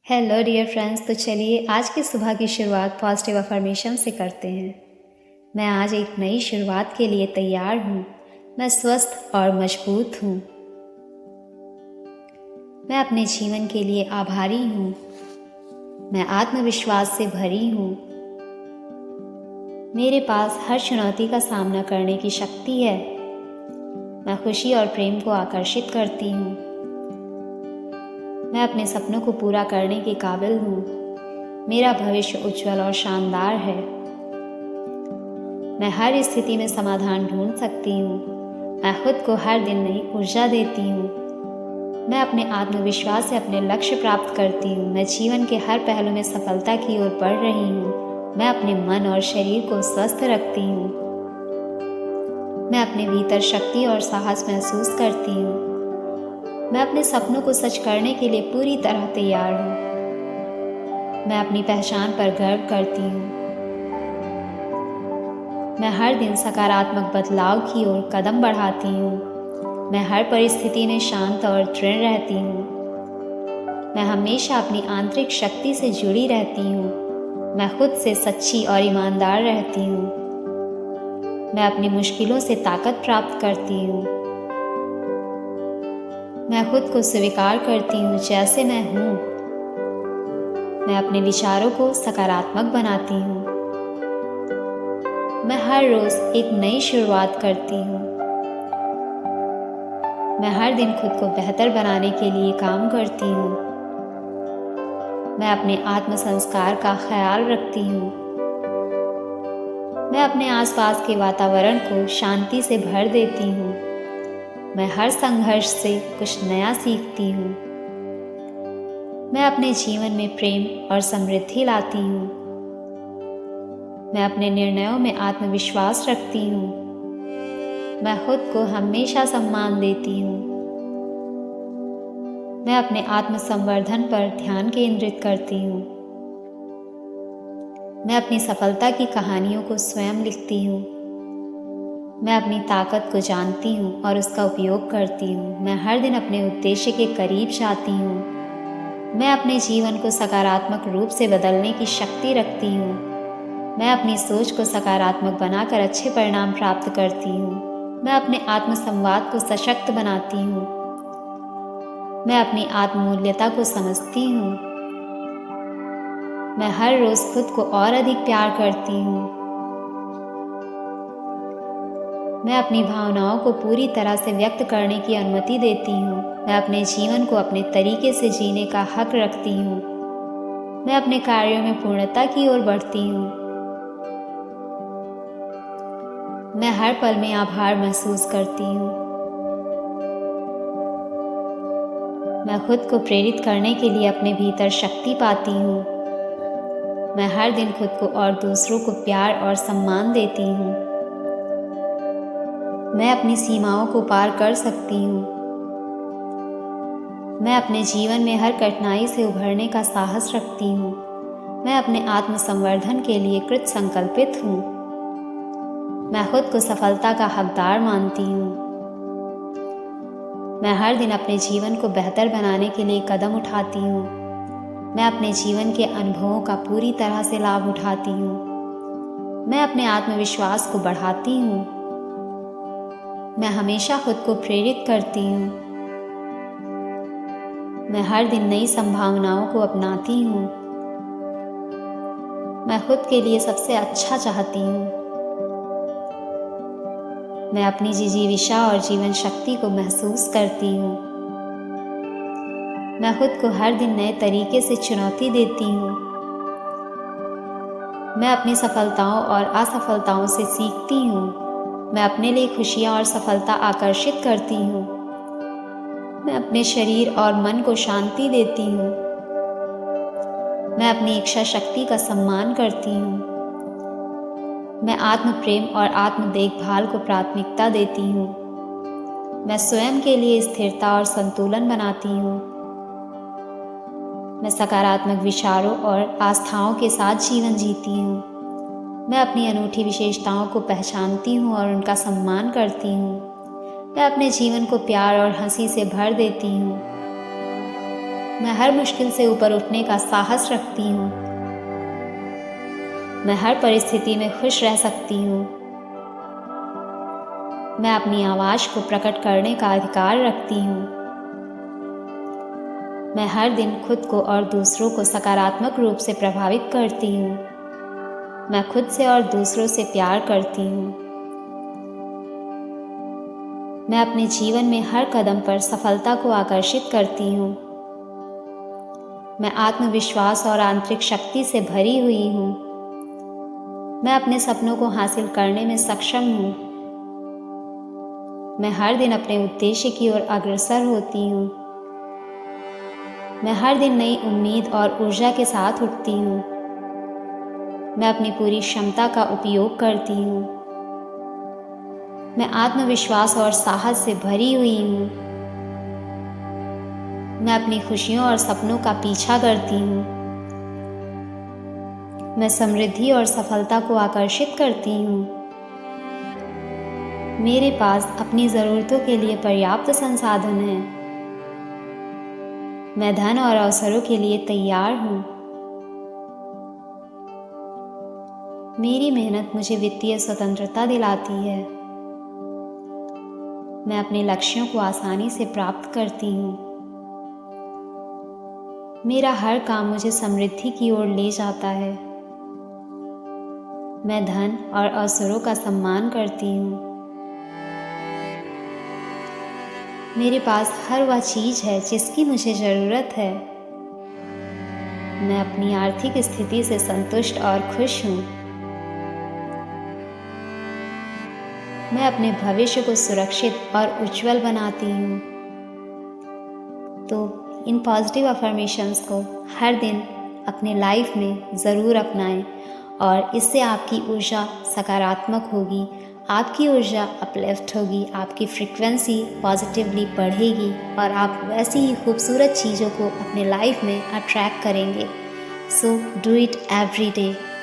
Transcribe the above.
Hello dear friends. तो चलिए आज की सुबह की शुरुआत पॉजिटिव अफर्मेशन से करते हैं। मैं आज एक नई शुरुआत के लिए तैयार हूँ। मैं स्वस्थ और मजबूत हूँ। मैं अपने जीवन के लिए आभारी हूँ। मैं आत्मविश्वास से भरी हूँ। मेरे पास हर चुनौती का सामना करने की शक्ति है। मैं खुशी और प्रेम को आकर्षित करती हूँ। मैं अपने सपनों को पूरा करने के काबिल हूँ। मेरा भविष्य उज्जवल और शानदार है। मैं हर स्थिति में समाधान ढूंढ सकती हूँ। मैं खुद को हर दिन नई ऊर्जा देती हूँ। मैं अपने आत्मविश्वास से अपने लक्ष्य प्राप्त करती हूँ। मैं जीवन के हर पहलू में सफलता की ओर बढ़ रही हूँ। मैं अपने मन और शरीर को स्वस्थ रखती हूँ। मैं अपने भीतर शक्ति और साहस महसूस करती हूँ। मैं अपने सपनों को सच करने के लिए पूरी तरह तैयार हूँ। मैं अपनी पहचान पर गर्व करती हूँ। मैं हर दिन सकारात्मक बदलाव की ओर कदम बढ़ाती हूँ। मैं हर परिस्थिति में शांत और दृढ़ रहती हूँ। मैं हमेशा अपनी आंतरिक शक्ति से जुड़ी रहती हूँ। मैं खुद से सच्ची और ईमानदार रहती हूँ। मैं अपनी मुश्किलों से ताकत प्राप्त करती हूँ। मैं खुद को स्वीकार करती हूँ जैसे मैं हूँ। मैं अपने विचारों को सकारात्मक बनाती हूँ। मैं हर रोज एक नई शुरुआत करती हूँ। मैं हर दिन खुद को बेहतर बनाने के लिए काम करती हूँ। मैं अपने आत्म संस्कार का ख्याल रखती हूँ। मैं अपने आसपास के वातावरण को शांति से भर देती हूँ। मैं हर संघर्ष से कुछ नया सीखती हूँ। मैं अपने जीवन में प्रेम और समृद्धि लाती हूँ। मैं अपने निर्णयों में आत्मविश्वास रखती हूँ। मैं खुद को हमेशा सम्मान देती हूँ। मैं अपने आत्म संवर्धन पर ध्यान केंद्रित करती हूँ। मैं अपनी सफलता की कहानियों को स्वयं लिखती हूँ। मैं अपनी ताकत को जानती हूँ और उसका उपयोग करती हूँ। मैं हर दिन अपने उद्देश्य के करीब जाती हूँ। मैं अपने जीवन को सकारात्मक रूप से बदलने की शक्ति रखती हूँ। मैं अपनी सोच को सकारात्मक बनाकर अच्छे परिणाम प्राप्त करती हूँ। मैं अपने आत्म संवाद को सशक्त बनाती हूँ। मैं अपनी आत्ममूल्यता को समझती हूँ। मैं हर रोज खुद को और अधिक प्यार करती हूँ। मैं अपनी भावनाओं को पूरी तरह से व्यक्त करने की अनुमति देती हूँ। मैं अपने जीवन को अपने तरीके से जीने का हक रखती हूँ। मैं अपने कार्यों में पूर्णता की ओर बढ़ती हूँ। मैं हर पल में आभार महसूस करती हूँ। मैं खुद को प्रेरित करने के लिए अपने भीतर शक्ति पाती हूँ। मैं हर दिन खुद को और दूसरों को प्यार और सम्मान देती हूँ। मैं अपनी सीमाओं को पार कर सकती हूँ। मैं अपने जीवन में हर कठिनाई से उभरने का साहस रखती हूँ। मैं अपने आत्म संवर्धन के लिए कृत संकल्पित हूँ। मैं खुद को सफलता का हकदार मानती हूँ। मैं हर दिन अपने जीवन को बेहतर बनाने के लिए कदम उठाती हूँ। मैं अपने जीवन के अनुभवों का पूरी तरह से लाभ उठाती हूँ। मैं अपने आत्मविश्वास को बढ़ाती हूँ। मैं हमेशा खुद को प्रेरित करती हूँ। मैं हर दिन नई संभावनाओं को अपनाती हूँ। मैं खुद के लिए सबसे अच्छा चाहती हूँ। मैं अपनी जिजीविषा और जीवन शक्ति को महसूस करती हूँ। मैं खुद को हर दिन नए तरीके से चुनौती देती हूँ। मैं अपनी सफलताओं और असफलताओं से सीखती हूँ। मैं अपने लिए खुशियाँ और सफलता आकर्षित करती हूँ। मैं अपने शरीर और मन को शांति देती हूँ। मैं अपनी इच्छा शक्ति का सम्मान करती हूँ। मैं आत्म प्रेम और आत्म देखभाल को प्राथमिकता देती हूँ। मैं स्वयं के लिए स्थिरता और संतुलन बनाती हूँ। मैं सकारात्मक विचारों और आस्थाओं के साथ जीवन जीती हूँ। मैं अपनी अनूठी विशेषताओं को पहचानती हूँ और उनका सम्मान करती हूँ। मैं अपने जीवन को प्यार और हंसी से भर देती हूँ। मैं हर मुश्किल से ऊपर उठने का साहस रखती हूँ। मैं हर परिस्थिति में खुश रह सकती हूँ। मैं अपनी आवाज़ को प्रकट करने का अधिकार रखती हूँ। मैं हर दिन खुद को और दूसरों को सकारात्मक रूप से प्रभावित करती हूँ। मैं खुद से और दूसरों से प्यार करती हूँ। मैं अपने जीवन में हर कदम पर सफलता को आकर्षित करती हूँ। मैं आत्मविश्वास और आंतरिक शक्ति से भरी हुई हूँ। मैं अपने सपनों को हासिल करने में सक्षम हूँ। मैं हर दिन अपने उद्देश्य की ओर अग्रसर होती हूँ। मैं हर दिन नई उम्मीद और ऊर्जा के साथ उठती हूँ। मैं अपनी पूरी क्षमता का उपयोग करती हूँ। मैं आत्मविश्वास और साहस से भरी हुई हूँ। मैं अपनी खुशियों और सपनों का पीछा करती हूँ। मैं समृद्धि और सफलता को आकर्षित करती हूँ। मेरे पास अपनी ज़रूरतों के लिए पर्याप्त संसाधन हैं। मैं धन और अवसरों के लिए तैयार हूँ। मेरी मेहनत मुझे वित्तीय स्वतंत्रता दिलाती है। मैं अपने लक्ष्यों को आसानी से प्राप्त करती हूँ। मेरा हर काम मुझे समृद्धि की ओर ले जाता है। मैं धन और अवसरों का सम्मान करती हूँ। मेरे पास हर वह चीज़ है जिसकी मुझे ज़रूरत है। मैं अपनी आर्थिक स्थिति से संतुष्ट और खुश हूँ। मैं अपने भविष्य को सुरक्षित और उज्जवल बनाती हूँ। तो इन पॉजिटिव अफर्मेशंस को हर दिन अपने लाइफ में ज़रूर अपनाएं और इससे आपकी ऊर्जा सकारात्मक होगी, आपकी ऊर्जा अपलिफ्ट होगी, आपकी फ्रीक्वेंसी पॉजिटिवली बढ़ेगी और आप वैसी ही खूबसूरत चीज़ों को अपने लाइफ में अट्रैक्ट करेंगे। So do it every day.